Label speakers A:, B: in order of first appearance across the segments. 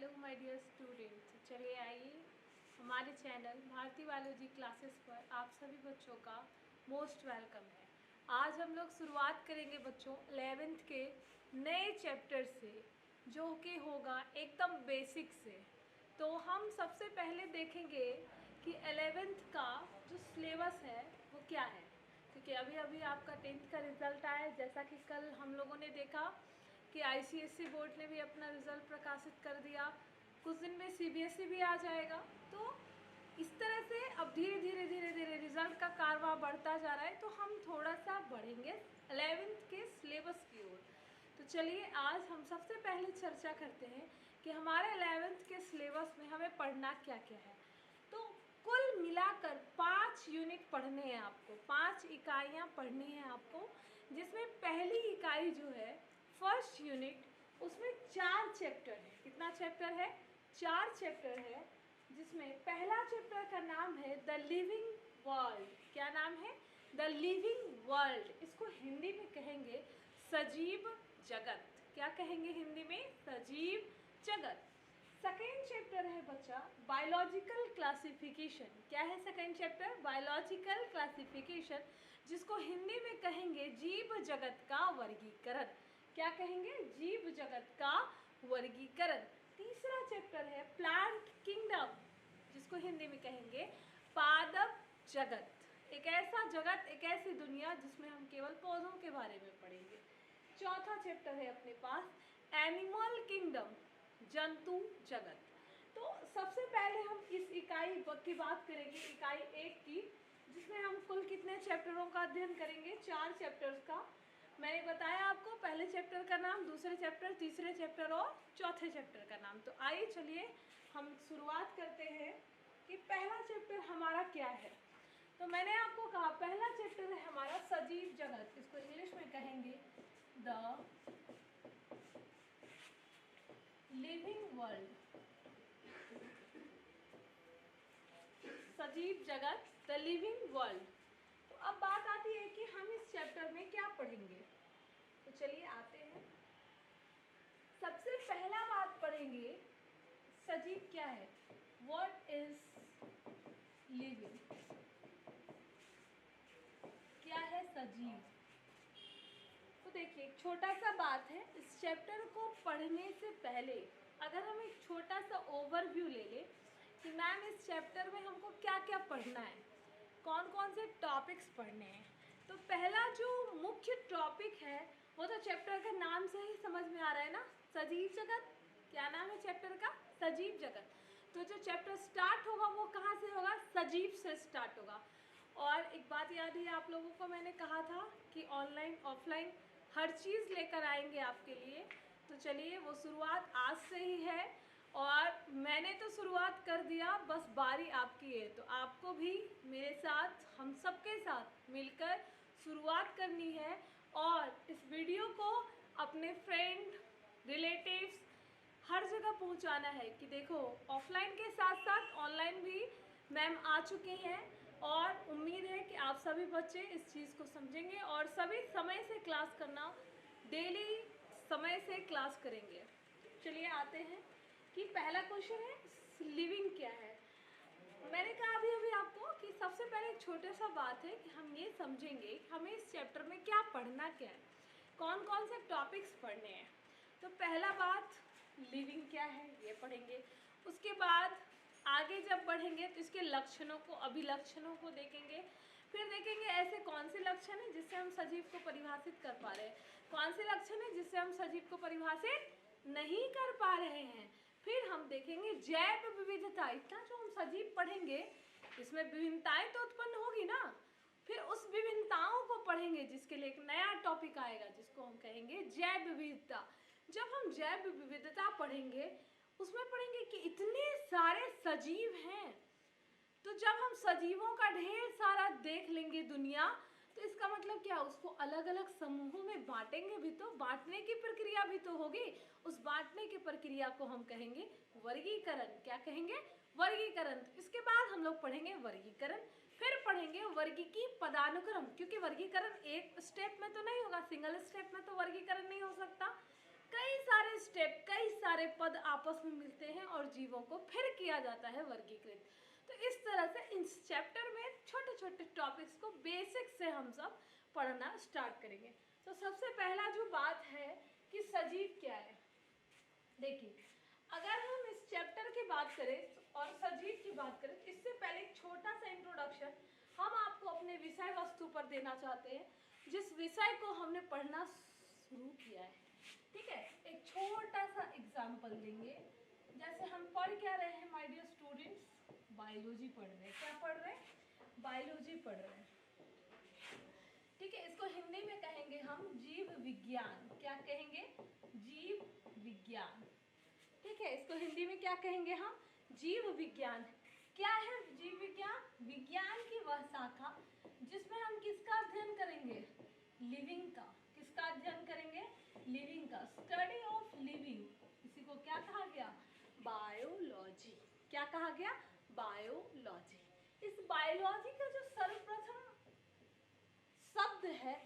A: Hello my dear students, चलिए आइए हमारे चैनल भारती बायोलॉजी क्लासेस पर आप सभी बच्चों का मोस्ट वेलकम है। आज हम लोग शुरुआत करेंगे बच्चों 11th के नए चैप्टर से, जो कि होगा एकदम बेसिक से। तो हम सबसे पहले देखेंगे कि 11th का जो सिलेबस है वो क्या है, क्योंकि अभी अभी आपका 10th का रिज़ल्ट आया है। जैसा कि कल हम लोगों ने देखा कि आईसीएसई बोर्ड ने भी अपना रिज़ल्ट प्रकाशित कर दिया, कुछ दिन में सीबीएसई भी आ जाएगा। तो इस तरह से अब धीरे धीरे रिज़ल्ट का कारवां बढ़ता जा रहा है, तो हम थोड़ा सा बढ़ेंगे 11th के सिलेबस की ओर। तो चलिए आज हम सबसे पहले चर्चा करते हैं कि हमारे 11th के सिलेबस में हमें पढ़ना क्या क्या है। तो कुल मिलाकर 5 यूनिट पढ़ने हैं आपको, 5 इकाइयाँ पढ़नी है आपको, जिसमें पहली इकाई जो है फर्स्ट यूनिट, उसमें 4 चैप्टर है। कितना चैप्टर है? 4 चैप्टर है, जिसमें पहला चैप्टर का नाम है द लिविंग वर्ल्ड। क्या नाम है? The living world. इसको हिंदी में कहेंगे सजीव जगत। क्या कहेंगे हिंदी में? सजीव जगत। सेकेंड चैप्टर है बच्चा बायोलॉजिकल क्लासिफिकेशन। क्या है सेकेंड चैप्टर? बायोलॉजिकल क्लासिफिकेशन, जिसको हिंदी में कहेंगे जीव जगत का वर्गीकरण। क्या कहेंगे? जीव जगत का वर्गीकरण। तीसरा चैप्टर है प्लांट किंगडम, जिसको हिंदी में कहेंगे पादप जगत। एक ऐसा जगत, एक ऐसी दुनिया जिसमें हम केवल पौधों के बारे में पढ़ेंगे। चौथा चैप्टर है अपने पास एनिमल किंगडम, जंतु जगत। तो सबसे पहले हम इस इकाई की बात करेंगे, इकाई 1 की, जिसमें हम कुल कितने चैप्टरों का अध्ययन करेंगे? 4 चैप्टर्स का। मैंने बताया आपको पहले चैप्टर का नाम, दूसरे चैप्टर, तीसरे चैप्टर और चौथे चैप्टर का नाम। तो आइए चलिए हम शुरुआत करते हैं कि पहला चैप्टर हमारा क्या है। तो मैंने आपको कहा पहला चैप्टर है हमारा सजीव जगत। इसको इंग्लिश में कहेंगे द लिविंग वर्ल्ड, सजीव जगत, द लिविंग वर्ल्ड। तो अब बात आती है कि हम इस चैप्टर में क्या पढ़ेंगे। तो चलिए आते हैं। सबसे पहला बात पढ़ेंगे सजीव क्या है। What is living? क्या है सजीव? तो देखिए एक छोटा सा बात है, इस चैप्टर को पढ़ने से पहले अगर हम एक छोटा सा ओवरव्यू ले लें कि मैम इस चैप्टर में हमको क्या क्या पढ़ना है, कौन कौन से टॉपिक्स पढ़ने हैं। तो पहला जो मुख्य टॉपिक है वो तो चैप्टर का नाम से ही समझ में आ रहा है ना, सजीव जगत। क्या नाम है चैप्टर का? सजीव जगत। तो जो चैप्टर स्टार्ट होगा वो कहाँ से होगा? सजीव से स्टार्ट होगा। और एक बात याद है आप लोगों को, मैंने कहा था कि ऑनलाइन ऑफलाइन हर चीज़ लेकर आएंगे आपके लिए। तो चलिए वो शुरुआत आज से ही है, और मैंने तो शुरुआत कर दिया, बस बारी आपकी है। तो आपको भी मेरे साथ, हम सबके साथ मिलकर शुरुआत करनी है, और इस वीडियो को अपने फ्रेंड, रिलेटिव्स, हर जगह पहुंचाना है कि देखो ऑफलाइन के साथ साथ ऑनलाइन भी मैम आ चुकी हैं, और उम्मीद है कि आप सभी बच्चे इस चीज़ को समझेंगे और सभी समय से क्लास करना, डेली समय से क्लास करेंगे। चलिए आते हैं कि पहला क्वेश्चन है लिविंग क्या है। मैंने कहा अभी अभी आपको कि सबसे पहले एक छोटा सा बात है कि हम ये समझेंगे कि हमें इस चैप्टर में क्या पढ़ना क्या है, कौन कौन से टॉपिक्स पढ़ने हैं। तो पहला बात लिविंग क्या है ये पढ़ेंगे। उसके बाद आगे जब बढ़ेंगे तो इसके लक्षणों को, अभिलक्षणों को देखेंगे। फिर देखेंगे ऐसे कौन से लक्षण हैं जिससे हम सजीव को परिभाषित कर पा रहे हैं, कौन से लक्षण हैं जिससे हम सजीव को परिभाषित नहीं कर पा रहे हैं। फिर हम देखेंगे जैव विविधता। इतना जो हम सजीव पढ़ेंगे इसमें विभिन्नताएं तो उत्पन्न होगी ना, फिर उस विभिन्नताओं को पढ़ेंगे, जिसके लिए एक नया टॉपिक आएगा जिसको हम कहेंगे जैव विविधता। जब हम जैव विविधता पढ़ेंगे उसमें पढ़ेंगे कि इतने सारे सजीव हैं, तो जब हम सजीवों का ढेर सारा देख लेंगे दुनिया, तो इसका मतलब क्या, उसको अलग अलग समूहों में बांटेंगे भी, तो बांटने की प्रक्रिया भी तो होगी। उस बांटने की प्रक्रिया को हम कहेंगे वर्गीकरण। क्या कहेंगे? वर्गीकरण। इसके बाद हम लोग पढ़ेंगे वर्गीकरण, फिर पढ़ेंगे वर्गीकी पदानुक्रम, क्योंकि वर्गीकरण एक स्टेप में तो नहीं होगा, सिंगल स्टेप में तो वर्गीकरण नहीं हो सकता। कई सारे स्टेप, कई सारे पद आपस में मिलते हैं और जीवों को फिर किया जाता है वर्गीकृत। तो इस तरह से इस चैप्टर में छोटे छोटे टॉपिक्स को बेसिक से हम सब पढ़ना स्टार्ट करेंगे। तो सबसे पहला जो बात है कि सजीव क्या है। देखिए, अगर हम इस चैप्टर की बात करें और सजीव की बात करें, इससे पहले एक छोटा सा इंट्रोडक्शन हम आपको अपने विषय वस्तु पर देना चाहते हैं, जिस विषय को हमने पढ़ना शुरू किया है। ठीक है, एक छोटा सा एग्जाम्पल देंगे। जैसे हम पढ़ क्या रहे हैं माय डियर स्टूडेंट्स, बायोलॉजी पढ़ रहे हैं। क्या पढ़ रहे हैं? बायोलॉजी पढ़ रहे हैं। ठीक है, इसको हिंदी में कहेंगे हम जीव विज्ञान। क्या कहेंगे? जीव विज्ञान। ठीक है, इसको हिंदी में क्या कहेंगे हम? जीव विज्ञान। क्या है जीव विज्ञान? विज्ञान की वह शाखा जिसमें हम किसका अध्ययन करेंगे? लिविंग का। किसका अध्ययन करेंगे? लिविंग का। Study of living. इसी को क्या कहा गया? बायोलॉजी। क्या कहा गया? बायोलॉजी। इस बायोलॉजी का जो सर्वप्रथम शब्द है,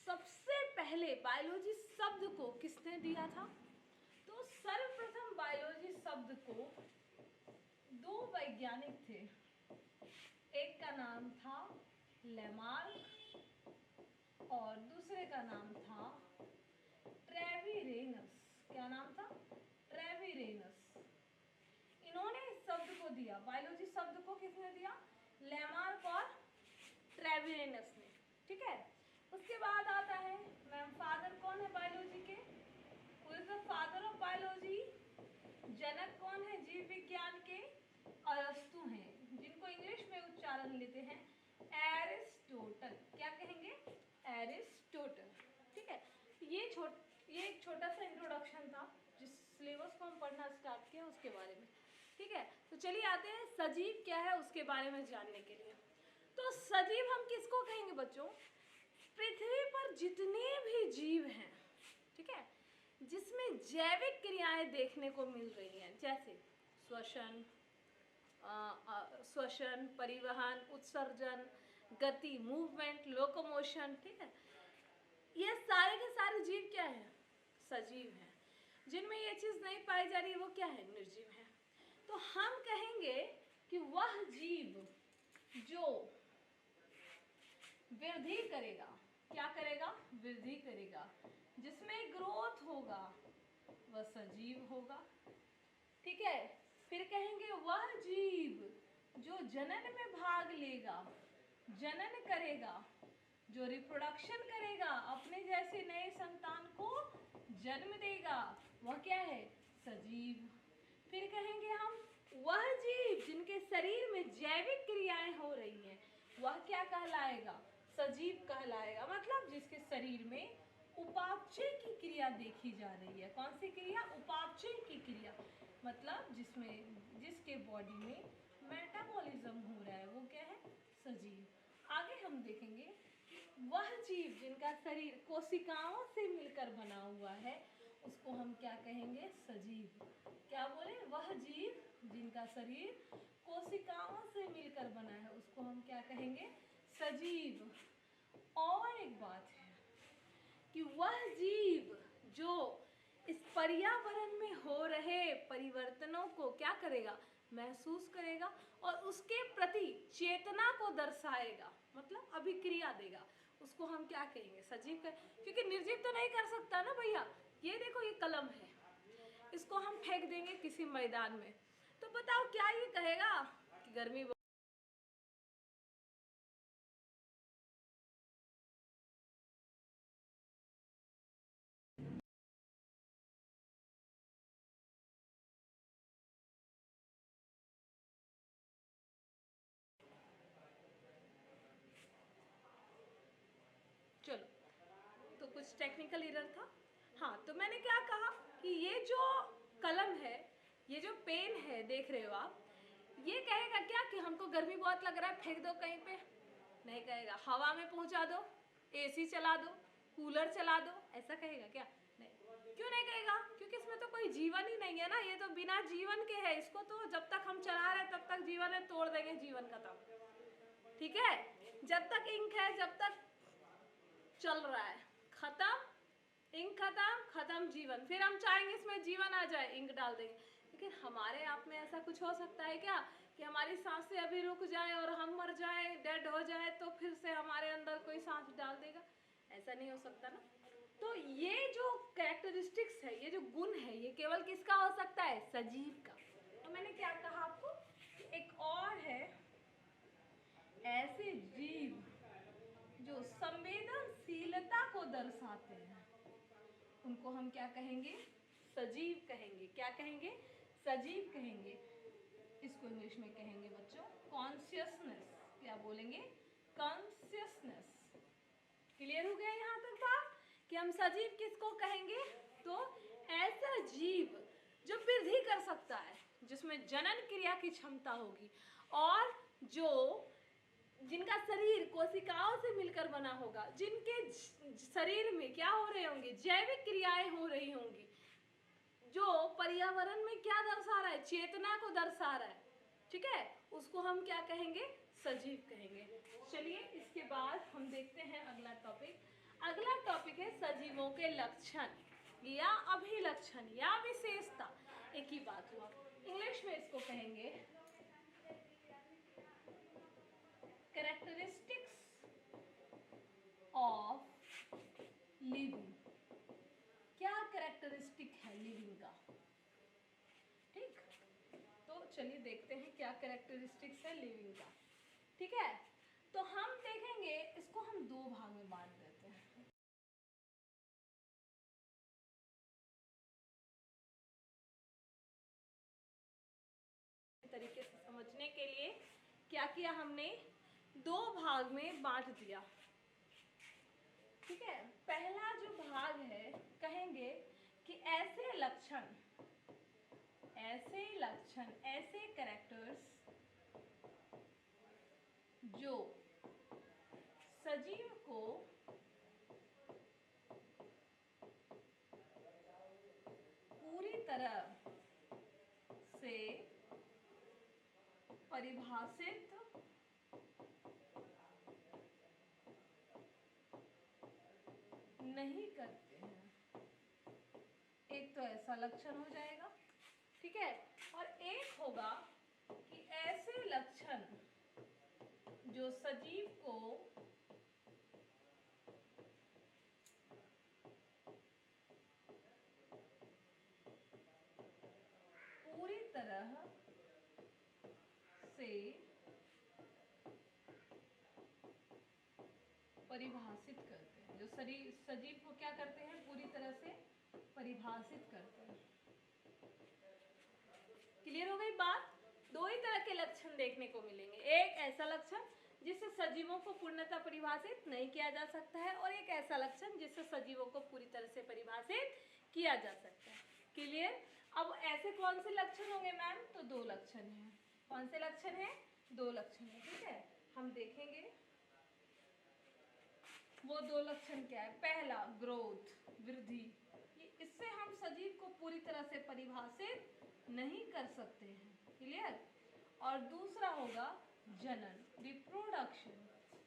A: सबसे पहले बायोलॉजी शब्द को किसने दिया था? तो सर्वप्रथम बायोलॉजी शब्द को दो वैज्ञानिक थे। एक का नाम था लेमार्क और दूसरे का नाम था ट्रेविरेनस। क्या नाम था? ट्रेविरेनस। इन्होंने इस शब्द को दिया, बायोलॉजी शब्द को किसने दिया? लेमार्क और ट्रेविरेनस ने। ठीक है, उसके बाद आता है मैम फादर कौन है बायोलॉजी के? Who is the father of biology? जनक कौन है जीव विज्ञान के? अरस्तु हैं, जिनको इंग्लिश में उच्चारण लेते हैं एरिस्टोटल। क्या कहेंगे? एरिस्टोटल। ठीक है, ये एक छोटा सा इंट्रोडक्शन था जिस सिलेबस को हम पढ़ना स्टार्ट किया उसके बारे में। ठीक है, तो चलिए आते हैं सजीव क्या है उसके बारे में जानने के लिए। तो सजीव हम किसको कहेंगे बच्चों? पृथ्वी पर जितने भी जीव हैं, ठीक है, जिसमें जैविक क्रियाएं देखने को मिल रही हैं, जैसे श्वसन, परिवहन, उत्सर्जन, गति, मूवमेंट, लोकोमोशन। ठीक है, ये सारे के सारे जीव क्या हैं? सजीव हैं। जिनमें ये चीज नहीं पाई जा रही वो क्या है? निर्जीव है। तो हम कहेंगे कि वह जीव जो वृद्धि करेगा, क्या करेगा? वृद्धि करेगा, जिसमें ग्रोथ होगा वह सजीव होगा। ठीक है, फिर कहेंगे वह जीव जो जनन में भाग लेगा, जनन करेगा, जो रिप्रोडक्शन करेगा, अपने जैसे नए संतान को जन्म देगा, वह क्या है? सजीव। फिर कहेंगे हम वह जीव जिनके शरीर में जैविक क्रियाएं हो रही हैं, वह क्या कहलाएगा? सजीव कहलाएगा। मतलब जिसके शरीर में उपापचय की क्रिया देखी जा रही है। कौन सी क्रिया? उपापचय की क्रिया। मतलब जिसके बॉडी में मेटाबॉलिज्म हो रहा है, वो क्या है? सजीव। आगे हम देखेंगे वह जीव जिनका शरीर कोशिकाओं से मिलकर बना हुआ है, उसको हम क्या कहेंगे? सजीव। क्या बोले? वह जीव जिनका शरीर कोशिकाओं से मिलकर बना है, उसको हम क्या कहेंगे? सजीव। और एक बात है कि वह जीव जो इस पर्यावरण में हो रहे परिवर्तनों को क्या करेगा? महसूस करेगा और उसके प्रति चेतना को दर्शाएगा, मतलब अभिक्रिया देगा, उसको हम क्या कहेंगे? सजीव कहेंगे। क्योंकि निर्जीव तो नहीं कर सकता ना भैया। ये देखो, ये कलम है, इसको हम फेंक देंगे किसी मैदान में, तो बताओ क्या ये कहेगा कि गर्मी? चलो, तो कुछ टेक्निकल एरर था। हाँ, तो मैंने क्या कहा कि ये जो कलम है, ये जो पेन है, देख रहे हो आप, ये कहेगा क्या कि हमको गर्मी बहुत लग रहा है, फेंक दो कहीं पे? नहीं कहेगा। हवा में पहुंचा दो, एसी चला दो, कूलर चला दो, ऐसा कहेगा क्या? नहीं। क्यों नहीं कहेगा? क्योंकि इसमें तो कोई जीवन ही नहीं है ना, ये तो बिना जीवन के है। इसको तो जब तक हम चला रहे तब तक जीवन है, तोड़ देंगे जीवन खत्म। ठीक है, जब तक इंक है, जब तक चल रहा है, खत्म इंक खत्म जीवन, फिर हम चाहेंगे इसमें जीवन आ जाए, इंक डाल देंगे। लेकिन हमारे आप में ऐसा कुछ हो सकता है क्या कि हमारी सांसें अभी रुक जाए और हम मर जाए, डेड हो जाए, तो फिर से हमारे अंदर कोई सांस डाल देगा? ऐसा नहीं हो सकता ना। तो ये जो कैरेक्टरिस्टिक्स है, ये जो गुण है, ये केवल किसका हो सकता है? सजीव का। तो मैंने क्या कहा आपको, एक और है ऐसे जीव जो संवेदनशीलता को दर्शाते हैं, उनको हम क्या कहेंगे? सजीव कहेंगे। क्या कहेंगे? सजीव कहेंगे। इसको इंग्लिश में कहेंगे बच्चों कॉन्शियसनेस। क्या बोलेंगे? कॉन्शियसनेस। क्लियर हो गया यहाँ तक बात कि हम सजीव किसको कहेंगे? तो ऐसा जीव जो वृद्धि कर सकता है, जिसमें जनन क्रिया की क्षमता होगी, और जो जिनका शरीर कोशिकाओं से मिलकर बना होगा, जिनके शरीर में क्या हो रहे होंगे? जैविक क्रियाएं हो रही होंगी, जो पर्यावरण में क्या दर्शा रहा है? चेतना को दर्शा रहा है। ठीक है, उसको हम क्या कहेंगे? सजीव कहेंगे। चलिए इसके बाद हम देखते हैं अगला टॉपिक। अगला टॉपिक है सजीवों के लक्षण या अभिलक्षण या विशेषता। एक ही बात हुआ, इंग्लिश में इसको कहेंगे कैरेक्टरिस्टिक्स ऑफ लिविंग। क्या कैरेक्टरिस्टिक है लिविंग का? ठीक, तो चलिए देखते हैं क्या कैरेक्टरिस्टिक्स है लिविंग का। ठीक है, तो हम देखेंगे, इसको हम दो भाग में बांट देते हैं। तरीके से समझने के लिए क्या किया हमने? दो भाग में बांट दिया। ठीक है, पहला जो भाग है कहेंगे कि ऐसे लक्षण, ऐसे कैरेक्टर्स जो सजीव को पूरी तरह से परिभाषित नहीं करते हैं। एक तो ऐसा लक्षण हो जाएगा, ठीक है, और एक होगा कि ऐसे लक्षण जो सजीव को पूरी तरह से परिभाषित करते हैं, जो सजीव को क्या करते हैं? पूरी तरह से परिभाषित करते हैं। क्लियर हो गई बात? दो ही तरह के लक्षण देखने को मिलेंगे, एक ऐसा लक्षण जिससे सजीवों को पूर्णतः परिभाषित नहीं किया जा सकता है, और एक ऐसा लक्षण जिससे सजीवों को पूरी तरह से परिभाषित किया जा सकता है। क्लियर? अब ऐसे कौन से लक्षण होंगे मैम? तो दो लक्षण हैं। कौन से लक्षण हैं? दो लक्षण है। ठीक है, हम देखेंगे वो दो लक्षण क्या है। पहला ग्रोथ, वृद्धि, इससे हम सजीव को पूरी तरह से परिभाषित नहीं कर सकते हैं। क्लियर? और दूसरा होगा जनन, रिप्रोडक्शन,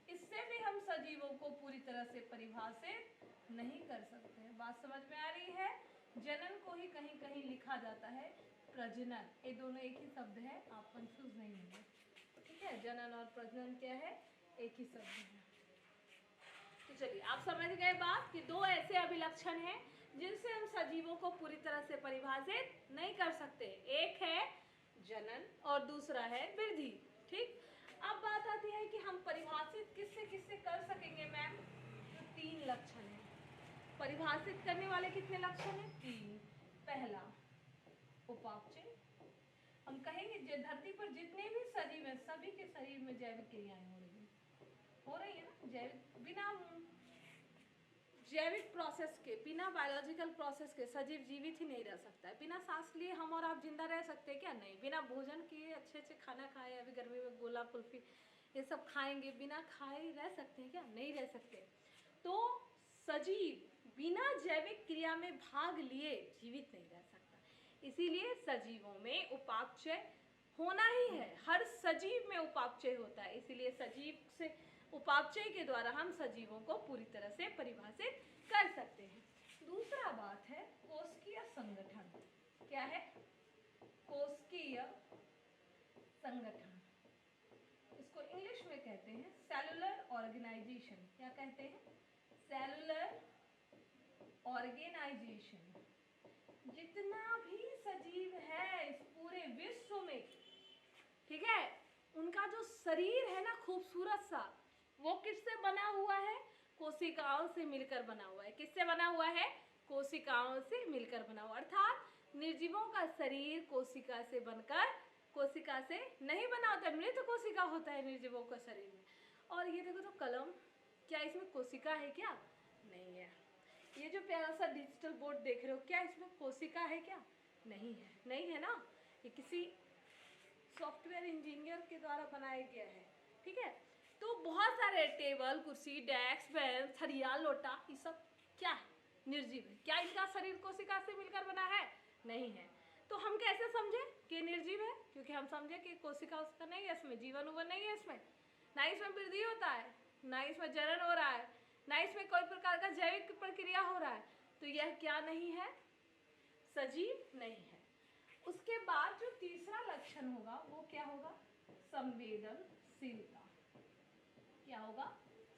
A: इससे भी हम सजीवों को पूरी तरह से परिभाषित नहीं कर सकते हैं। बात समझ में आ रही है? जनन को ही कहीं कहीं लिखा जाता है प्रजनन, ये दोनों एक ही शब्द है, आप कंफ्यूज नहीं होंगे। ठीक है, जनन और प्रजनन क्या है? एक ही शब्द है। तो चलिए आप समझ गए बात कि दो ऐसे अभिलक्षण हैं जिनसे हम सजीवों को पूरी तरह से परिभाषित नहीं कर सकते। एक है जनन और दूसरा है वृद्धि। ठीक, अब बात आती है कि हम परिभाषित किससे किससे कर सकेंगे मैम? तो तीन लक्षण है। परिभाषित करने वाले कितने लक्षण हैं? तीन। पहला उपापचय, हम कहेंगे जो धरती पर जितने भी सजीव हैं सभी के शरीर में जैविक क्रियाएं हो रही है ना। जैविक प्रोसेस के, बिना बायोलॉजिकल प्रोसेस के सजीव जीवित ही नहीं रह सकता है। बिना सांस लिए हम और आप जिंदा रह सकते हैं क्या? नहीं। बिना भोजन किए अच्छे अच्छे खाना खाए, अभी गर्मी में गोला कुल्फी ये सब खाएंगे, बिना खाए रह सकते हैं क्या? नहीं रह सकते। तो सजीव बिना जैविक क्रिया में भाग लिए जीवित नहीं रह सकता, इसीलिए सजीवों में उपापचय होना ही है। हर सजीव में उपापचय होता है, इसीलिए सजीव से उपापचय के द्वारा हम सजीवों को पूरी तरह से परिभाषित कर सकते हैं। दूसरा बात है कोशिकीय संगठन। क्या है? कोशिकीय संगठन। इसको इंग्लिश में कहते हैं सेलुलर ऑर्गेनाइजेशन। क्या कहते हैं? Cellular organisation. जितना भी सजीव है इस पूरे विश्व में, ठीक है, उनका जो शरीर है ना खूबसूरत सा, वो किससे बना हुआ है? कोशिकाओं से मिलकर बना हुआ है। किससे बना हुआ है? कोशिकाओं से मिलकर बना हुआ। अर्थात निर्जीवों का शरीर कोशिका से बनकर, कोशिका से नहीं बना होता है, मृत कोशिका होता है निर्जीवों का शरीर में। और ये देखो तो कलम, क्या इसमें कोशिका है क्या? नहीं है। ये जो प्यारा सा डिजिटल बोर्ड देख रहे हो, क्या इसमें कोशिका है क्या? नहीं है। नहीं है ना, ये किसी सॉफ्टवेयर इंजीनियर के द्वारा बनाया गया है। ठीक है, तो बहुत सारे टेबल, कुर्सी, डेस्क, बेंच, थरिया, लोटा, ये सब क्या है? निर्जीव है। क्या इनका शरीर कोशिका से मिलकर बना है? नहीं है। तो हम कैसे समझे कि निर्जीव है? क्योंकि हम समझे कि कोशिका उसका नहीं है, इसमें जीवन उवन नहीं है, इसमें ना इसमें वृद्धि होता है, ना इसमें जनन हो रहा है, ना इसमें कोई प्रकार का जैविक प्रक्रिया हो रहा है। तो यह क्या नहीं है? सजीव नहीं है। उसके बाद जो तीसरा लक्षण होगा वो क्या होगा? संवेदनशीलता। क्या होगा?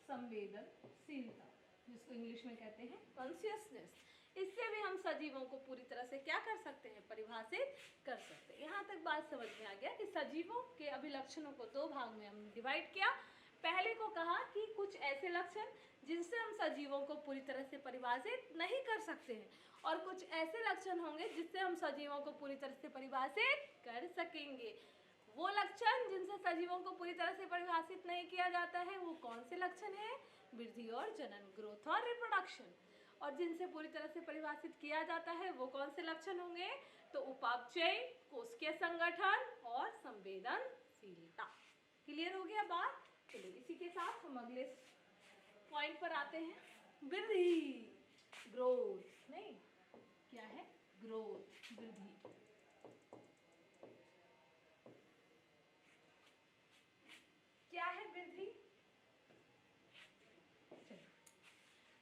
A: संवेदनशीलता, जिसको इंग्लिश में कहते हैं कॉन्शियसनेस। इससे भी हम सजीवों को पूरी तरह से क्या कर सकते हैं? परिभाषित कर सकते हैं। यहाँ तक बात समझ में आ गया कि सजीवों के अभिलक्षणों को दो भाग में हमने डिवाइड किया। पहले को कहा कि कुछ ऐसे लक्षण जिनसे हम सजीवों को पूरी तरह से परिभाषित नहीं कर सकते हैं, और कुछ ऐसे लक्षण होंगे जिससे हम सजीवों को पूरी तरह से परिभाषित कर सकेंगे। वो लक्षण जिनसे सजीवों को पूरी तरह से परिभाषित नहीं किया जाता है वो कौन से लक्षण हैं? वृद्धि और जनन, ग्रोथ और रिप्रोडक्शन। और जिनसे पूरी तरह से परिभाषित किया जाता है वो कौन से लक्षण होंगे? तो उपापचय, कोशिकीय संगठन और संवेदनशीलता। क्लियर हो गया बात? चलिए इसी के साथ हम अगले पॉइंट पर आते हैं। वृद्धि, ग्रोथ नहीं, क्या है? ग्रोथ, वृद्धि। क्या है वृद्धि?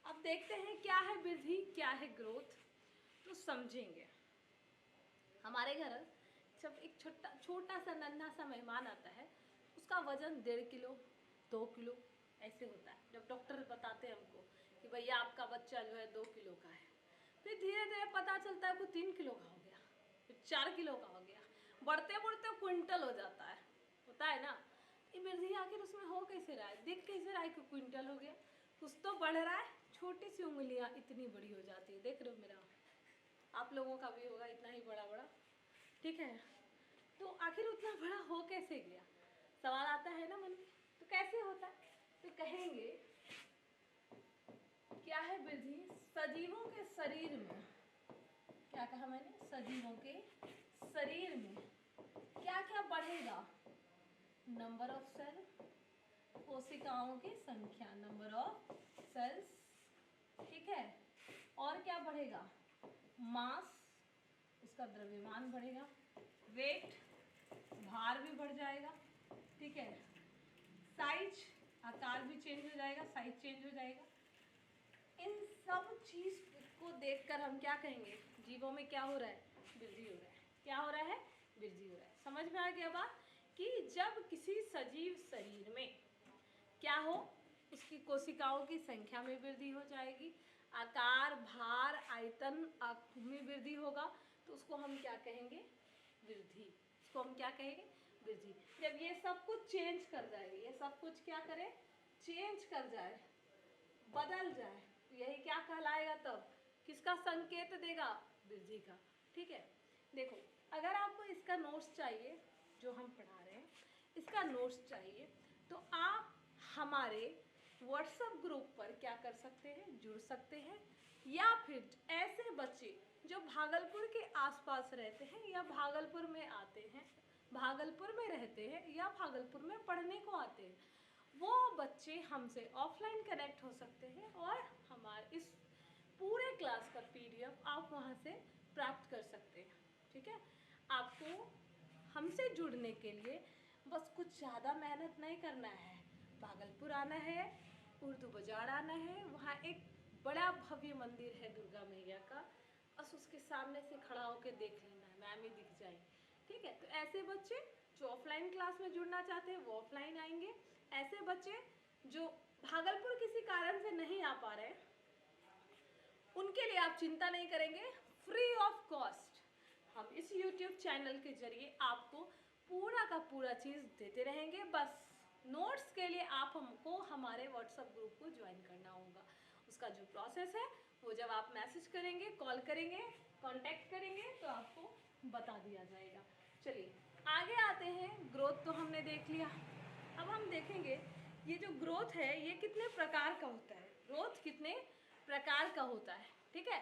A: अब देखते हैं क्या है वृद्धि, क्या है ग्रोथ, तो समझेंगे। हमारे घर जब एक छोटा सा नन्हा सा मेहमान आता है, उसका वजन 1.5 किलो 2 किलो ऐसे होता है। जब डॉक्टर बताते हैं हमको कि भैया आपका बच्चा जो है 2 किलो का है, फिर धीरे धीरे पता चलता है कि 3 किलो का हो गया, फिर 4 किलो का हो गया, बढ़ते बढ़ते क्विंटल हो जाता है। होता है ना? ये वृद्धि आखिर उसमें हो कैसे रहा है? दिख कैसे रहा है कि क्विंटल हो गया? कुछ तो बढ़ रहा है। छोटी सी उंगलियां इतनी बड़ी हो जाती है, देख रहे हो मेरा, आप लोगों का भी होगा इतना ही बड़ा बड़ा। ठीक है, तो आखिर उतना बड़ा हो कैसे गया? सवाल आता है ना मन में, तो कैसे होता है? तो कहेंगे क्या है वृद्धि? सजीवों के शरीर में, क्या कहा मैंने? सजीवों के शरीर में क्या क्या बढ़ेगा? नंबर ऑफ सेल, कोशिकाओं की संख्या, नंबर ऑफ सेल्स। ठीक है, और क्या बढ़ेगा? मास, उसका द्रव्यमान बढ़ेगा। वेट, भार भी बढ़ जाएगा। ठीक है, साइज, आकार भी चेंज हो जाएगा, साइज चेंज हो जाएगा। इन सब चीज को देखकर हम क्या कहेंगे? जीवों में क्या हो रहा है? वृद्धि हो रहा है। क्या हो रहा है? वृद्धि हो रहा है। समझ में आ गया बात कि जब किसी सजीव शरीर में क्या हो, उसकी कोशिकाओं की संख्या में वृद्धि हो जाएगी, आकार, भार, आयतन में वृद्धि होगा, तो उसको हम क्या कहेंगे? वृद्धि। उसको हम क्या कहेंगे? वृद्धि। जब ये सब कुछ चेंज कर जाए, ये सब कुछ क्या करे? चेंज कर जाए, बदल जाए, तो यही क्या कहलाएगा? तब किसका संकेत देगा? वृद्धि का। ठीक है, देखो अगर आपको इसका नोट्स चाहिए, जो हम पढ़ा रहे हैं इसका नोट्स चाहिए, तो आप हमारे व्हाट्सएप ग्रुप पर क्या कर सकते हैं? जुड़ सकते हैं। या फिर ऐसे बच्चे जो भागलपुर के आसपास रहते हैं या भागलपुर में आते हैं, भागलपुर में रहते हैं या भागलपुर में पढ़ने को आते हैं, वो बच्चे हमसे ऑफलाइन कनेक्ट हो सकते हैं और हमारे इस पूरे क्लास का PDF आप वहाँ से प्राप्त कर सकते हैं। ठीक है, आपको हमसे जुड़ने के लिए बस कुछ ज़्यादा मेहनत नहीं करना है। भागलपुर आना है, उर्दू बाजार आना है, वहाँ एक बड़ा भव्य मंदिर है दुर्गा मैया का, बस उसके सामने से खड़ा होकर देख लेना है, मैम ही दिख जाए। ठीक है, तो ऐसे बच्चे जो ऑफलाइन क्लास में जुड़ना चाहते हैं वो ऑफलाइन आएंगे। ऐसे बच्चे जो भागलपुर किसी कारण से नहीं आ पा रहे, उनके लिए आप चिंता नहीं करेंगे, फ्री ऑफ कॉस्ट हम इस YouTube चैनल के जरिए आपको पूरा का पूरा चीज़ देते रहेंगे। बस नोट्स के लिए आप हमको हमारे व्हाट्सएप ग्रुप को ज्वाइन करना होगा। उसका जो प्रोसेस है वो जब आप मैसेज करेंगे, कॉल करेंगे, कांटेक्ट करेंगे तो आपको बता दिया जाएगा। चलिए आगे आते हैं। ग्रोथ तो हमने देख लिया, अब हम देखेंगे ये जो ग्रोथ है ये कितने प्रकार का होता है, ग्रोथ कितने प्रकार का होता है। ठीक है,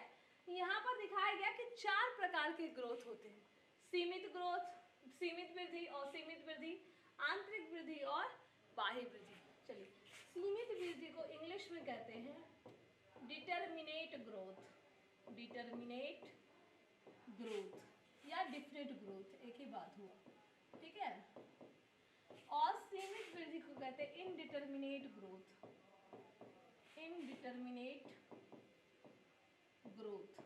A: यहाँ पर दिखाया गया कि 4 प्रकार के ग्रोथ होते हैं, सीमित ग्रोथ, सीमित वृद्धि, असीमित वृद्धि, आंतरिक वृद्धि और बाह्य वृद्धि। चलिए, सीमित वृद्धि को इंग्लिश में कहते हैं डिटरमिनेट ग्रोथ, डिटरमिनेट ग्रोथ या डिफरेंट ग्रोथ, एक ही बात हुआ। ठीक है, और सीमित वृद्धि को कहते हैं indeterminate growth, indeterminate growth.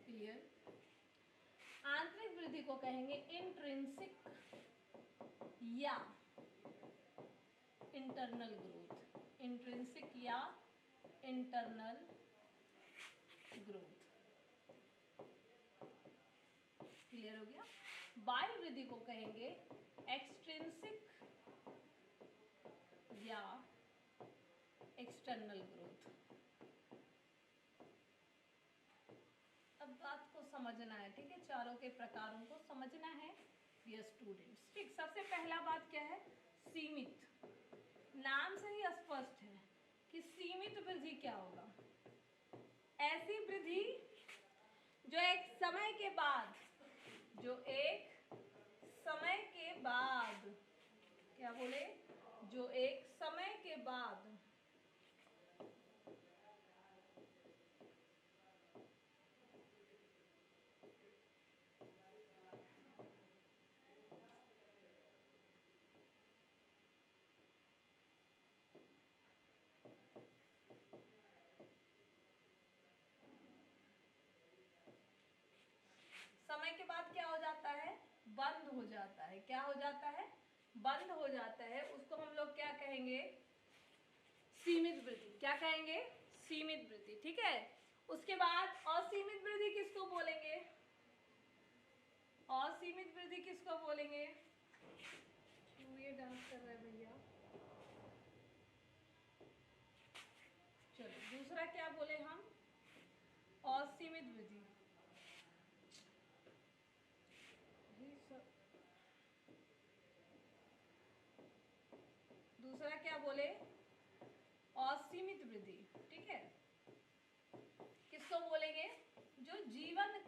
A: Clear? आंतरिक वृद्धि को कहेंगे इंट्रिंसिक या इंटरनल ग्रोथ, इंट्रिंसिक या इंटरनल ग्रोथ। क्लियर हो गया? बाह्य वृद्धि को कहेंगे एक्सट्रिंसिक या एक्सटर्नल ग्रोथ। अब बात को समझना है, ठीक है, चारों के प्रकारों को समझना है डियर स्टूडेंट्स। ठीक, सबसे पहला बात क्या है, सीमित। नाम से ही स्पष्ट है कि सीमित वृद्धि क्या होगा, ऐसी वृद्धि जो एक समय के बाद, जो एक समय के बाद, क्या बोले, जो एक समय के बाद समय के बाद क्या हो जाता है, बंद हो जाता है। क्या हो जाता है, बंद हो जाता है। उसको हम लोग क्या कहेंगे, सीमित वृद्धि। क्या कहेंगे, सीमित वृद्धि। ठीक है, उसके बाद असीमित वृद्धि किसको बोलेंगे, असीमित वृद्धि किसको बोलेंगे, ये डांस कर रहे हैं भैया। चलो दूसरा क्या बोले हम, असीमित वृद्धि। दूसरा क्या बोले, असीमित वृद्धि। ठीक है, किसको बोलेंगे, जो जीवन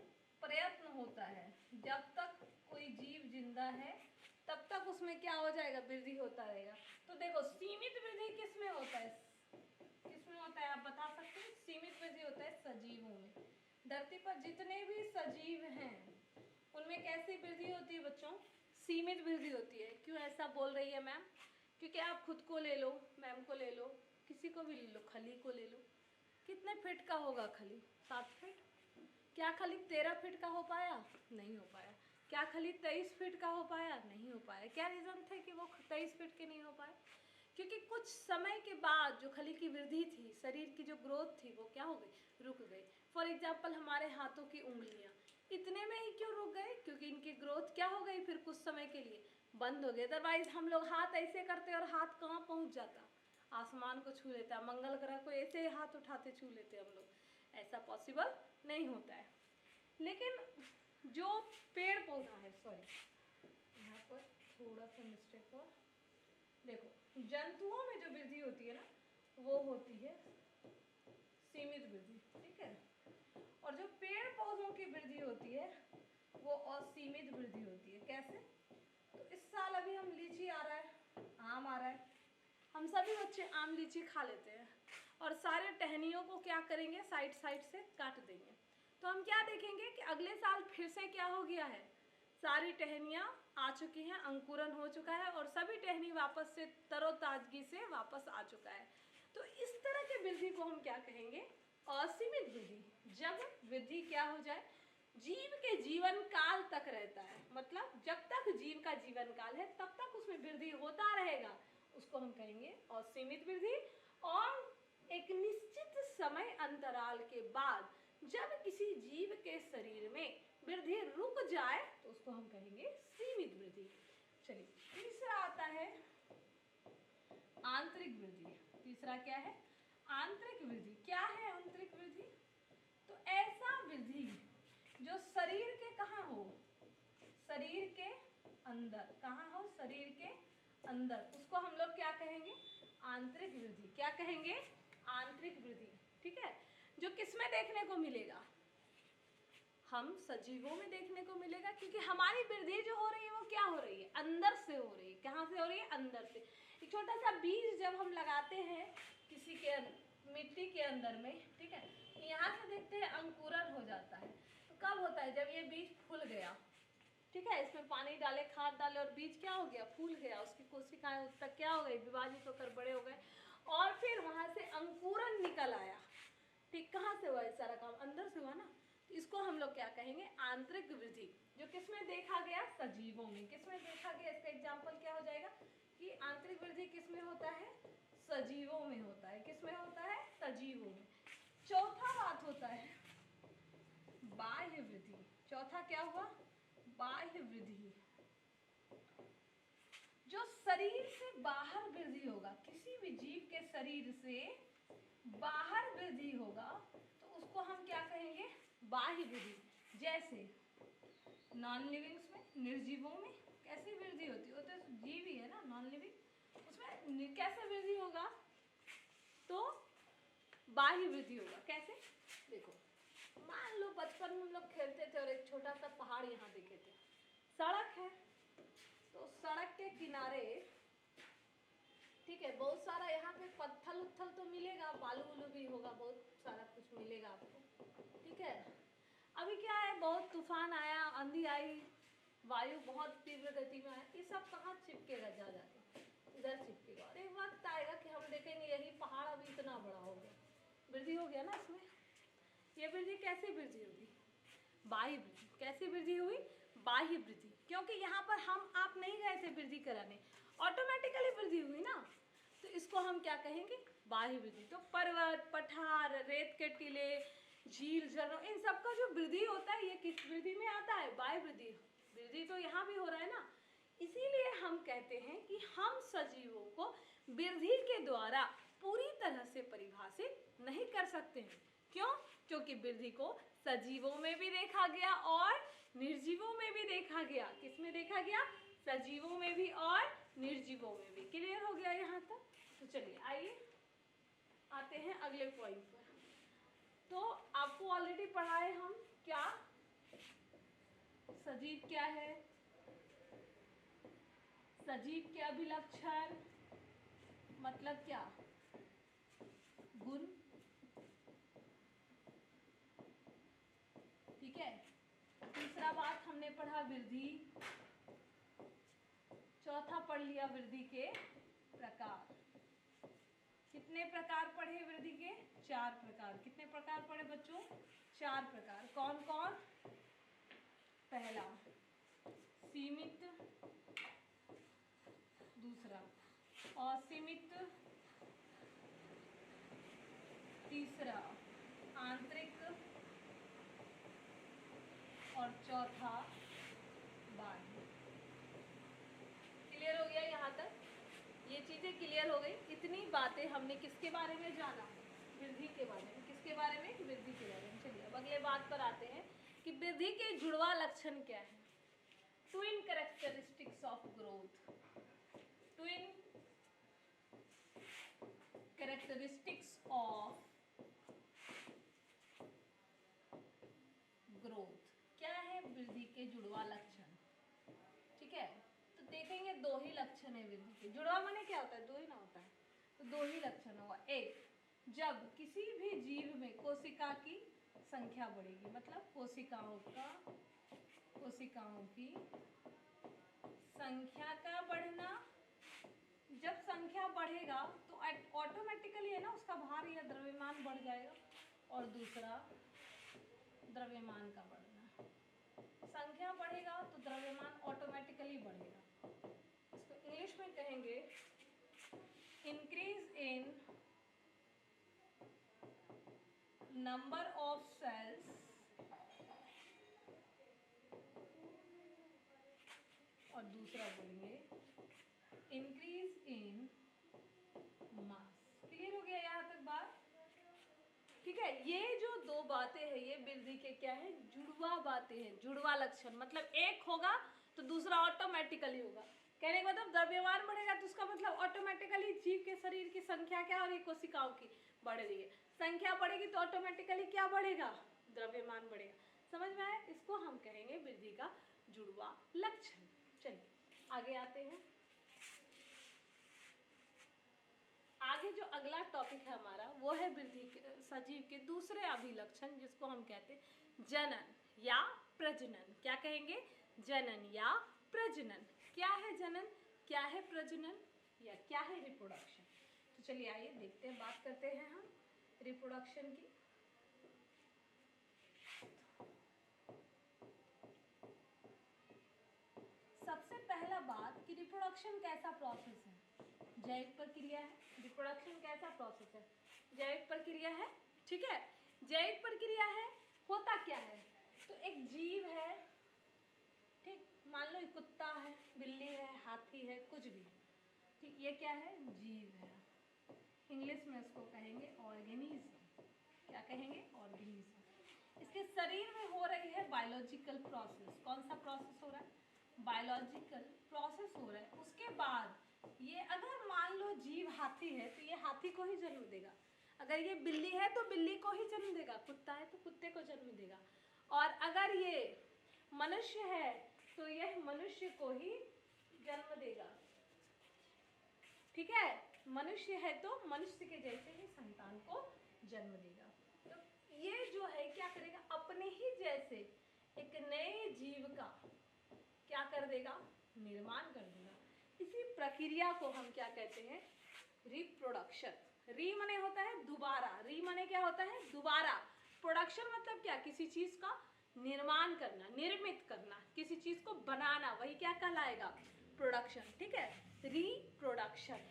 A: प्रयत्न होता है, जब तक कोई जीव जिंदा है तब तक उसमें क्या हो जाएगा, वृद्धि होता रहेगा। तो देखो सीमित वृद्धि किसमें होता है, किसमें होता है आप बता सकते हैं, सीमित वृद्धि होता है सजीवों में। धरती पर जितने भी सजीव हैं उनमें कैसी वृद्धि होती है बच्चों, सीमित वृद्धि होती है। क्यों ऐसा बोल रही है मैम, क्योंकि आप खुद को ले लो, मैम को ले लो, किसी को भी ले लो, खली को ले लो, कितने फीट का होगा खली, 7 फीट। क्या खली 13 फीट का हो पाया, नहीं हो पाया। क्या खली 23 फीट का हो पाया, नहीं हो पाया। क्या रीज़न थे कि वो 23 फीट के नहीं हो पाए, क्योंकि कुछ समय के बाद जो खली की वृद्धि थी, शरीर की जो ग्रोथ थी, वो क्या हो गई, रुक गई। फॉर एग्जाम्पल हमारे हाथों की उंगलियां इतने में ही क्यों रुक गए, क्योंकि इनकी ग्रोथ क्या हो गई, फिर कुछ समय के लिए बंद हो गई। अदरवाइज हम लोग हाथ ऐसे करते और हाथ कहाँ पहुँच जाता, आसमान को छू लेता, मंगल ग्रह को ऐसे हाथ उठाते छू लेते हम लोग, ऐसा पॉसिबल नहीं होता है। लेकिन जो पेड़ पौधा है, सॉरी यहाँ पर थोड़ा सा मिस्टेक हुआ, देखो जंतुओं में जो वृद्धि होती है ना, वो होती है सीमित वृद्धि। ठीक है, और जो पेड़ पौधों की वृद्धि होती है वो असीमित वृद्धि होती है। कैसे, तो इस साल अभी हम लीची आ रहा है, आम आ रहा है, हम सभी बच्चे आम लीची खा लेते हैं और सारे टहनियों को क्या करेंगे, साइड साइड से काट देंगे। तो हम क्या देखेंगे कि अगले साल फिर से क्या हो गया है, सारी टहनियाँ आ चुकी हैं, अंकुरन हो चुका है और सभी टहनी वापस से तरोताजगी से वापस आ चुका है। तो इस तरह के वृद्धि को हम क्या कहेंगे? असीमित वृद्धि। जब वृद्धि क्या हो जाए, जीव के जीवन काल तक रहता है, मतलब जब तक जीव का जीवन काल है तब तक उसमें वृद्धि होता रहेगा, उसको हम कहेंगे असीमित वृद्धि। और एक निश्चित समय अंतराल के बाद जब किसी जीव के शरीर में वृद्धि रुक जाए तो उसको हम कहेंगे सीमित वृद्धि। चलिए, तीसरा आता है आंतरिक वृद्धि। तीसरा क्या है? आंतरिक वृद्धि। क्या है आंतरिक वृद्धि? तो ऐसा वृद्धि जो शरीर के कहाँ हो? शरीर के अंदर। कहाँ हो? शरीर के अंदर। उसको हम लोग क्या कहेंगे? आंतरिक वृद्धि। क्या कहेंगे? आंतरिक वृद्धि। ठीक है, जो किसमें देखने को मिलेगा? हम सजीवों में देखने को मिलेगा, क्योंकि हमारी वृद्धि जो हो रही है वो क्या हो रही है? अंदर से हो रही है। कहाँ से हो रही है? अंदर से। एक छोटा सा बीज जब हम लगाते हैं किसी के मिट्टी के अंदर में, ठीक है, यहाँ से देखते हैं अंकुरण हो जाता है। तो कब होता है? जब ये बीज फूल गया, ठीक है, इसमें पानी डाले, खाद डाले और बीज क्या हो गया? फूल गया। उसकी कोशिकाएं उस तक क्या हो गई? विभाजित होकर बड़े हो गए और फिर वहां से अंकुरन निकल आया। ठीक, कहाँ से हुआ? ये सारा काम अंदर से हुआ ना। तो इसको हम लोग क्या कहेंगे? आंतरिक वृद्धि। जो किसमें देखा गया? सजीवों में। किसमें देखा गया? इसका एग्जाम्पल क्या हो जाएगा कि आंतरिक वृद्धि किसमें होता है? सजीवों में होता है। किसमें होता है? सजीवों में। चौथा बात होता है बाह्य वृद्धि। चौथा क्या हुआ? बाह्य वृद्धि। जो शरीर से बाहर वृद्धि होगा, किसी भी जीव के शरीर से बाहर वृद्धि होगा तो उसको हम क्या कहेंगे? बाह्य वृद्धि। जैसे नॉन लिविंग्स में, निर्जीवों में कैसी वृद्धि होती है? वो तो जीव ही है ना, नॉन लिविंग। उसमें कैसे वृद्धि होगा? तो बाह्य वृद्धि होगा। कैसे? देखो, मान लो बचपन में हम लोग खेलते थे और एक छोटा सा पहाड़ यहाँ देखे थे, सड़क है, तो सड़क के किनारे, ठीक है, बहुत सारा यहाँ पे पत्थल उत्थल तो मिलेगा, बालू उलू भी होगा, बहुत सारा कुछ मिलेगा आपको, ठीक है। अभी क्या है, बहुत तूफान आया, आंधी आई, वायु बहुत तीव्र गति में आया, ये सब कहाँ चिपकेगा? जा जाके इधर चिपकेगा और एक वक्त आएगा कि हम देखेंगे यही पहाड़ अभी इतना बड़ा हो गया, वृद्धि हो गया ना इसमें। ये वृद्धि कैसे वृद्धि होगी? बाह्य वृद्धि। कैसी वृद्धि हुई? बाह्य वृद्धि। क्योंकि यहाँ पर हम आप नहीं गए थे वृद्धि कराने, ऑटोमेटिकली वृद्धि हुई ना, तो इसको हम क्या कहेंगे? बाह्य वृद्धि। तो पर्वत, पठार, रेत के टीले, झील, झरनों, इन सब का जो वृद्धि होता है ये किस वृद्धि में आता है? बाह्य वृद्धि। वृद्धि तो यहाँ भी हो रहा है ना। इसीलिए हम कहते हैं कि हम सजीवों को वृद्धि के द्वारा पूरी तरह से परिभाषित नहीं कर सकते हैं। क्यों? क्योंकि वृद्धि को सजीवों में भी देखा गया और निर्जीवों में भी देखा गया। किसमें देखा गया? सजीवों में भी और निर्जीवों में भी। क्लियर हो गया यहाँ तक? तो चलिए आइए आते हैं अगले पॉइंट पर। तो आपको ऑलरेडी पढ़ा है हम, क्या सजीव क्या है, सजीव के अभिलक्षण मतलब क्या? गुण, ठीक है। तीसरा बात हमने पढ़ा वृद्धि, चौथा पढ़ लिया वृद्धि के प्रकार। कितने प्रकार पढ़े वृद्धि के? 4 प्रकार। कितने प्रकार पढ़े बच्चों? 4 प्रकार। कौन कौन? पहला सीमित, दूसरा असीमित, तीसरा आंतरिक और चौथा बाह्य। क्लियर हो गया यहाँ तक? ये चीजें क्लियर हो गई। इतनी बातें हमने किसके बारे में जाना? वृद्धि के बारे में। किसके बारे में? वृद्धि के बारे में। चलिए अब अगले बात पर आते हैं कि वृद्धि के जुड़वा लक्षण क्या है। Twin characteristics of growth. Twin characteristics of growth. क्या है वृद्धि के जुड़वा लक्षण? ठीक है, तो देखेंगे 2 ही लक्षण है वृद्धि के। जुड़वा माने क्या होता है? 2 ही ना होता है, तो 2 ही लक्षण होगा। एक, जब किसी भी जीव में कोशिका की संख्या बढ़ेगी, मतलब कोशिकाओं की संख्या का बढ़ना जब संख्या बढ़ेगा तो ऑटोमेटिकली है ना उसका भार या द्रव्यमान बढ़ जाएगा, और दूसरा द्रव्यमान का बढ़ना। संख्या बढ़ेगा तो द्रव्यमान ऑटोमेटिकली बढ़ेगा। इसको इंग्लिश में कहेंगे increase in number of cells और दूसरा बोलेंगे इंक्रीज इन मास। क्लियर हो गया यहाँ तक बात? ठीक है, ये जो दो बातें हैं ये वृद्धि के क्या है, जुड़वा बातें हैं, जुड़वा लक्षण। मतलब एक होगा तो दूसरा ऑटोमेटिकली होगा। कहने का मतलब द्रव्यमान बढ़ेगा तो उसका मतलब ऑटोमेटिकली जीव के शरीर की संख्या क्या हो रही है, कोशिकाओं की बढ़ रही है। संख्या बढ़ेगी तो ऑटोमेटिकली क्या बढ़ेगा, द्रव्यमान बढ़ेगा। समझ में आया? इसको हम कहेंगे वृद्धि का जुड़वा लक्षण। चलिए आगे आते हैं। आगे जो अगला टॉपिक है हमारा वो है वृद्धि सजीव के दूसरे अभिलक्षण, जिसको हम कहते हैं जनन या प्रजनन। क्या कहेंगे, जनन या प्रजनन। क्या है जनन, क्या है प्रजनन, या क्या है रिप्रोडक्शन। तो चलिए आइए देखते हैं, बात करते हैं हम रिप्रोडक्शन की। सबसे पहला बात कि रिप्रोडक्शन कैसा प्रोसेस है, जैविक प्रक्रिया है। रिप्रोडक्शन कैसा प्रोसेस है, जैविक प्रक्रिया है। ठीक है, जैविक प्रक्रिया है। होता क्या है, तो एक जीव है, ठीक, मान लो कुत्ता है, बिल्ली है, हाथी है, कुछ भी, ठीक, ये क्या है, जीव है। इंग्लिश में इसको कहेंगे ऑर्गेनिज्म। क्या कहेंगे, ऑर्गेनिज्म। इसके शरीर में हो रही है बायोलॉजिकल प्रोसेस। कौन सा प्रोसेस हो रहा है, बायोलॉजिकल प्रोसेस हो रहा है। उसके बाद ये अगर मान लो जीव हाथी है तो ये हाथी को ही जन्म देगा, अगर ये बिल्ली है तो बिल्ली को ही जन्म देगा, कुत्ता है तो कुत्ते को जन्म देगा, और अगर ये मनुष्य है तो यह मनुष्य को ही जन्म देगा। ठीक है, मनुष्य है तो मनुष्य के जैसे ही संतान को जन्म देगा। तो ये जो है क्या करेगा, अपने ही जैसे एक नए जीव का क्या कर देगा, निर्माण कर देगा। इसी प्रक्रिया को हम क्या कहते हैं, रिप्रोडक्शन। री मने होता है दोबारा, री मने क्या होता है, दोबारा। प्रोडक्शन मतलब क्या, किसी चीज का निर्माण करना, निर्मित करना, किसी चीज को बनाना, वही क्या कहलाएगा, प्रोडक्शन। ठीक है, रिप्रोडक्शन।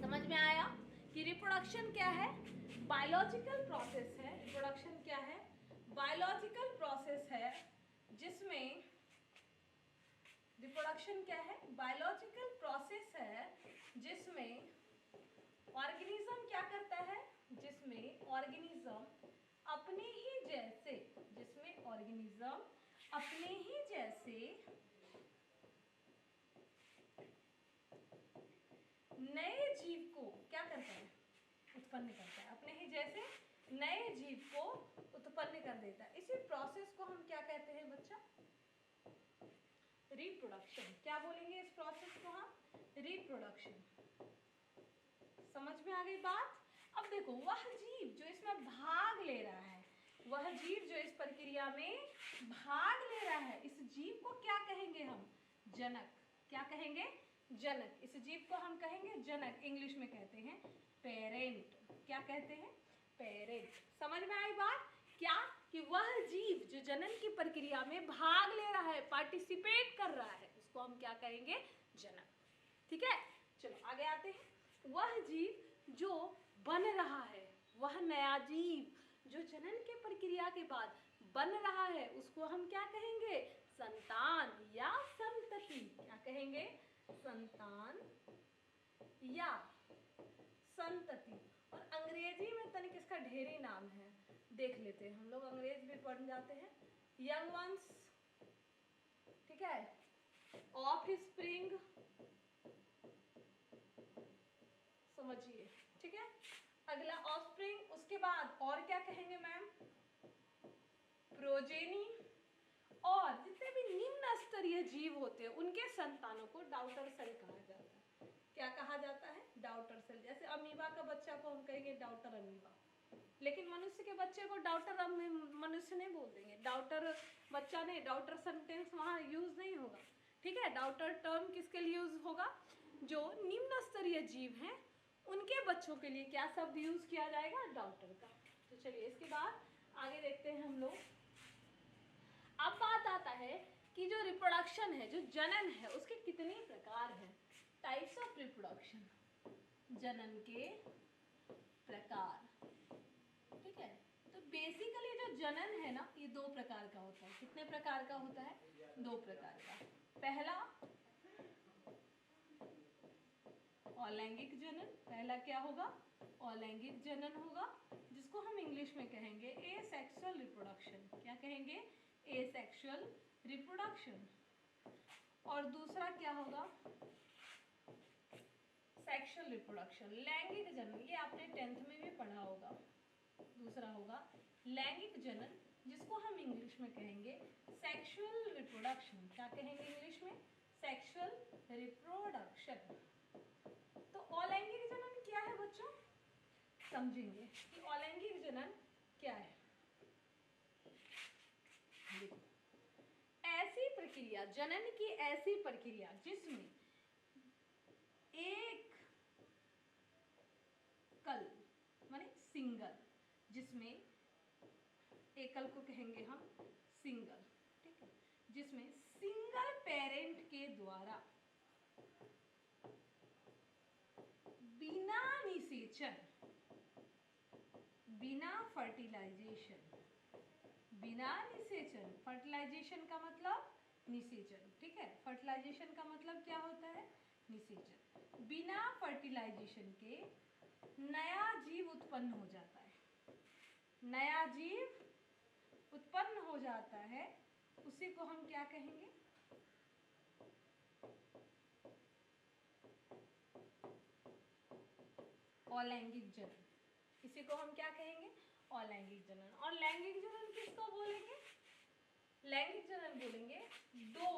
A: समझ में आया कि रिप्रोडक्शन क्या है, बायोलॉजिकल प्रोसेस है। रिप्रोडक्शन क्या है, बायोलॉजिकल प्रोसेस है, जिसमें रिप्रोडक्शन क्या है, बायोलॉजिकल प्रोसेस है जिसमें ऑर्गेनिज्म क्या करता है, जिसमें ऑर्गेनिज्म अपने ही जैसे, जिसमें ऑर्गेनिज्म अपने ही जैसे नए जीव को क्या करता है, उत्पन्न करता है। अपने ही जैसे नए जीव को उत्पन्न कर देता है। इसी प्रोसेस को हम क्या कहते हैं बच्चा, रिप्रोडक्शन। क्या बोलेंगे इस प्रोसेस को हम, रिप्रोडक्शन। समझ में आ गई बात? अब देखो, वह जीव जो इसमें भाग ले रहा है, वह जीव जो इस प्रक्रिया में भाग ले रहा है, इस जीव को क्या कहेंगे हम, जनक। क्या कहेंगे, जनक। इस जीव को हम कहेंगे जनक, इंग्लिश में कहते हैं पेरेंट। क्या कहते हैं, पेरेंट। समझ में आई बात? क्या कि वह जीव जो जनन की प्रक्रिया में भाग ले रहा है, पार्टिसिपेट कर रहा है, उसको हम क्या कहेंगे, जनक। ठीक है, चलो आगे आते हैं। वह जीव जो बन रहा है, वह नया जीव जो जनन के प्रक्रिया के बाद बन रहा है, उसको हम क्या कहेंगे, संतान या संतति। क्या कहेंगे, संतान या संतति। और अंग्रेजी में तनिक इसका ढेरी नाम है, देख लेते हैं। हम लोग अंग्रेज भी पढ़ जाते हैं। यंग वंस, ठीक है, ऑफ स्प्रिंग, समझिए। ठीक है, अगला ऑफस्प्रिंग, उसके बाद और क्या कहेंगे मैम, प्रोजेनी। और जितने भी निम्न स्तरीय जीव होते हैं उनके संतानों को डाउटर सेल कहा जाता है। क्या कहा जाता है, डाउटर सेल। जैसे अमीबा का बच्चा को हम कहेंगे डाउटर अमीबा, लेकिन मनुष्य के बच्चे को डाउटर मनुष्य नहीं बोल देंगे, डाउटर बच्चा नहीं, डाउटर सेंटेंस वहाँ यूज नहीं होगा। ठीक है, डाउटर टर्म किसके लिए यूज होगा? जो निम्न स्तरीय जीव हैं उनके बच्चों के लिए क्या शब्द यूज किया जाएगा? डाउटर का। तो चलिए इसके बाद आगे देखते हैं हम लोग। अब बात आता है कि जो रिप्रोडक्शन है, जो जनन है, उसके कितने प्रकार हैं? टाइप्स ऑफ रिप्रोडक्शन, जनन के प्रकार। ठीक है, तो बेसिकली जो जनन है ना, ये 2 प्रकार का होता है। कितने प्रकार का होता है? 2 प्रकार का। पहला अलैंगिक जनन। पहला क्या होगा? अलैंगिक जनन होगा, जिसको हम इंग्लिश में कहेंगे एसेक्सुअल रिप्रोडक्शन। क्या कहेंगे? Asexual reproduction. और दूसरा क्या होगा? सेक्सुअल रिप्रोडक्शन, लैंगिक जनन। ये आपने 10th में भी पढ़ा होगा। दूसरा होगा लैंगिक जनन, जिसको हम इंग्लिश में कहेंगे सेक्सुअल रिप्रोडक्शन। क्या कहेंगे इंग्लिश में? Sexual reproduction. तो अलैंगिक जनन क्या है बच्चों? समझेंगे कि अलैंगिक जनन क्या है। देखो, ऐसी प्रक्रिया, जनन की ऐसी प्रक्रिया जिसमें एक कल माने सिंगल, जिसमें एकल को कहेंगे हम सिंगल, ठीक है, जिसमें सिंगल पेरेंट के द्वारा बिना निषेचन, बिना फर्टिलाइजेशन, बिना निषेचन, फर्टिलाइजेशन का मतलब निषेचन, ठीक है, फर्टिलाइजेशन का मतलब क्या होता है? निषेचन। बिना फर्टिलाइजेशन के नया जीव उत्पन्न हो जाता है। नया जीव उत्पन्न हो जाता है, उसी को हम क्या कहेंगे? अलैंगिक जनन। इसी को हम क्या कहेंगे? अलैंगिक जनन। और लैंगिक जनन किसको बोलेंगे? लैंगिक जनन बोलेंगे 2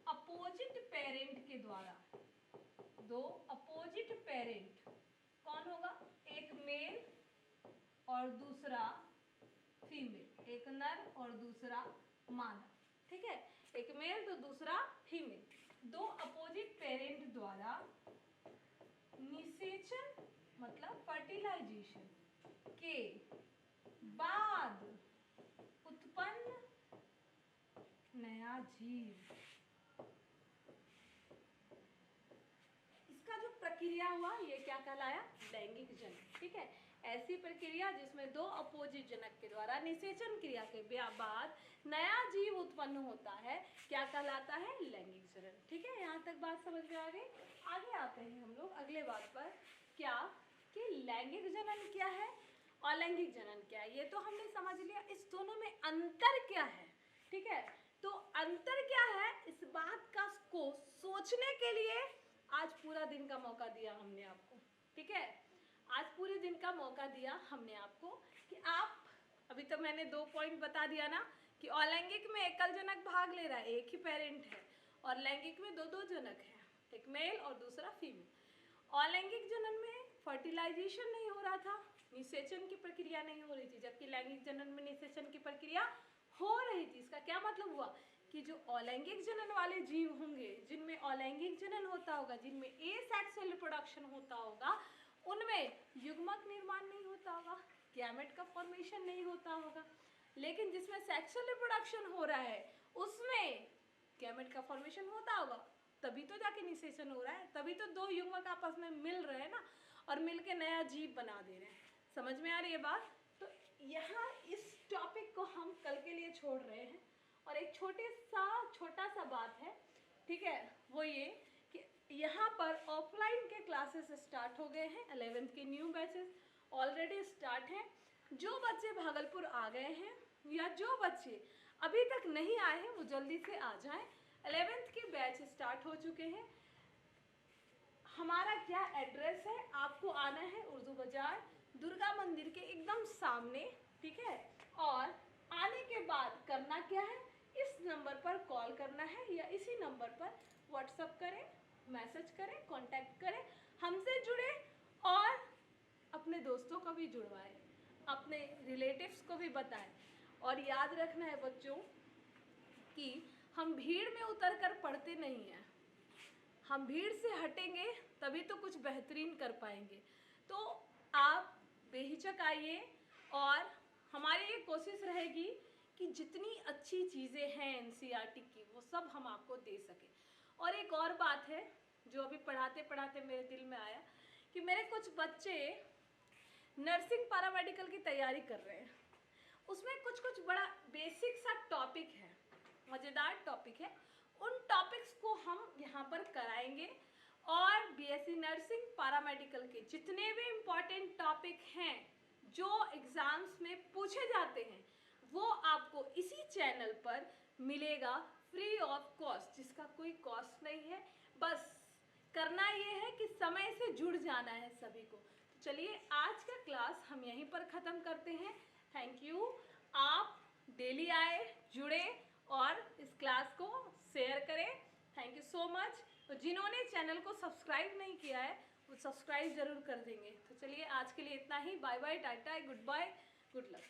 A: अपोजिट पेरेंट के द्वारा, 2 अपोजिट पेरेंट। कौन होगा? एक मेल और दूसरा फीमेल, एक नर और दूसरा मादा, ठीक है, एक मेल तो दूसरा फीमेल। 2 अपोजिट पेरेंट द्वारा निषेचन मतलब फर्टिलाइजेशन के बाद उत्पन्न नया जीव, इसका जो प्रक्रिया हुआ ये क्या कहलाया? लैंगिक जनन। ठीक है, ऐसी प्रक्रिया जिसमें 2 अपोजिट जनक के द्वारा निषेचन क्रिया के बाद नया जीव उत्पन्न होता है, क्या कहलाता है? लैंगिक जनन। ठीक है, यहाँ तक बात समझ में आ गई। आगे आते हैं हम लोग अगले बात पर, क्या कि लैंगिक जनन क्या है, अलैंगिक जनन क्या है। ये तो हमने समझ लिया, इस दोनों में अंतर क्या है। ठीक है, तो अंतर क्या है, इस बात का को सोचने के लिए आज पूरा दिन का मौका दिया हमने आपको। ठीक है, आज पूरे दिन का मौका दिया हमने आपको कि आप, अभी तो मैंने 2 पॉइंट बता दिया ना, कि अलैंगिक में एकल जनक भाग ले रहा है, एक ही पेरेंट है, और लैंगिक में 2 जनक है, एक मेल और दूसरा फीमेल। अलैंगिक जनन में फर्टिलाइजेशन नहीं हो रहा था, निषेचन की प्रक्रिया नहीं हो रही थी, जबकि लैंगिक जनन में निषेचन की प्रक्रिया हो रही थी। इसका क्या मतलब हुआ कि जो अलैंगिक जनन वाले जीव होंगे, जिनमें अलैंगिक जनन होता होगा, जिनमें एसेक्सुअल रिप्रोडक्शन होता होगा, उनमें युग्मक निर्माण नहीं होता होगा, गैमेट का फॉर्मेशन नहीं होता होगा। लेकिन जिसमें सेक्सुअल रिप्रोडक्शन हो रहा है उसमें गैमेट का फॉर्मेशन होता होगा, तभी तो जाके निषेचन हो रहा है, तभी तो 2 युग्मक आपस में मिल रहे हैं ना, और मिलके नया जीव बना दे रहे हैं। समझ में आ रही है बात? तो यहाँ इस टॉपिक को हम कल के लिए छोड़ रहे हैं, और एक छोटा सा बात है, ठीक है, वो ये कि यहाँ पर ऑफलाइन के क्लासेस स्टार्ट हो गए हैं, 11th के न्यू बैचेस ऑलरेडी स्टार्ट हैं। जो बच्चे भागलपुर आ गए हैं या जो बच्चे अभी तक नहीं आए हैं वो जल्दी से आ जाएं। 11th के बैच स्टार्ट हो चुके हैं। हमारा क्या एड्रेस है, आपको आना है उर्दू बाजार दुर्गा मंदिर के एकदम सामने, ठीक है, और आने के बाद करना क्या है, इस नंबर पर कॉल करना है या इसी नंबर पर व्हाट्सएप करें, मैसेज करें, कांटेक्ट करें, हमसे जुड़े और अपने दोस्तों को भी जुड़वाएं, अपने रिलेटिव्स को भी बताएं। और याद रखना है बच्चों कि हम भीड़ में उतर कर पढ़ते नहीं हैं, हम भीड़ से हटेंगे तभी तो कुछ बेहतरीन कर पाएंगे। तो आप बेहिचक आइए और हमारी ये कोशिश रहेगी कि जितनी अच्छी चीज़ें हैं एनसीईआरटी की वो सब हम आपको दे सकें। और एक और बात है जो अभी पढ़ाते पढ़ाते मेरे दिल में आया कि मेरे कुछ बच्चे नर्सिंग पैरामेडिकल की तैयारी कर रहे हैं, उसमें कुछ कुछ बड़ा बेसिक सा टॉपिक है, मज़ेदार टॉपिक है, उन टॉपिक्स को हम यहाँ पर कराएंगे और बीएससी नर्सिंग पैरामेडिकल के जितने भी इम्पॉर्टेंट टॉपिक हैं जो एग्ज़ाम्स में पूछे जाते हैं वो आपको इसी चैनल पर मिलेगा फ्री ऑफ कॉस्ट, जिसका कोई कॉस्ट नहीं है। बस करना ये है कि समय से जुड़ जाना है सभी को। तो चलिए आज का क्लास हम यहीं पर ख़त्म करते हैं। Thank you. आप डेली आए, जुड़े और इस क्लास को शेयर करें। Thank you so much. तो जिन्होंने चैनल को सब्सक्राइब नहीं किया है वो सब्सक्राइब ज़रूर कर देंगे। तो चलिए आज के लिए इतना ही। Bye bye, tata, goodbye, good luck.